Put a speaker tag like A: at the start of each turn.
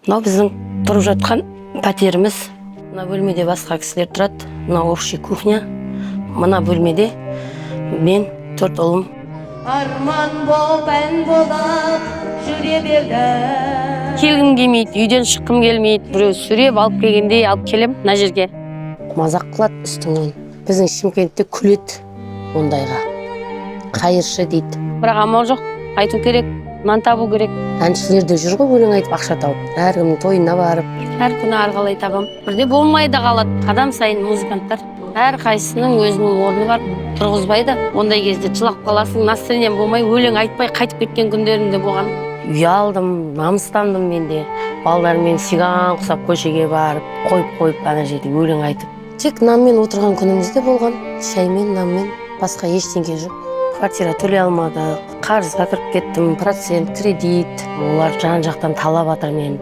A: Мынау біздің тұрып жатқан пәтеріміз. Мына бөлмеде басқа кісілер тұрады. Мына общий кухня. Мына бөлмеде мен 4 ұлым. Арман болып ән болып жүре берді. Келгім келмейді, үйден шыққым келмейді. Біреу сүреп алып келгенде алып келем мына жерге. Мазақ қылады үстіңнен. Біздің Шымкентте күледі ондайға. Қайыршы дейді. Бірақ амал жоқ, айту керек, нан табу керек. Әншілерде жүр ғой өлең айтып ақша тауып. Әркімнің тойына барып, әр күні арғалай табам. Бірде болмай да қалады. Адам сайын музыканттар. Әр қайсының өзінің орны бар. Тұрғызбайды. Ондай кезде жылап қаласың, настроением болмай, өлең айтпай қайтып кеткен күндерімде болған. Ұялдым, намыстандым мен де. Балалармен сиган құсап көшеге барып, қойып ана жерде өлең айтып. Тек нанмен отырған күніміз де болған. Шаймен, нанмен, басқа ештеңе жоқ. Квартира төлей алмадық, қарызға кіріп кеттім, процент, кредит. Олар жан жақтан талап жатыр мен.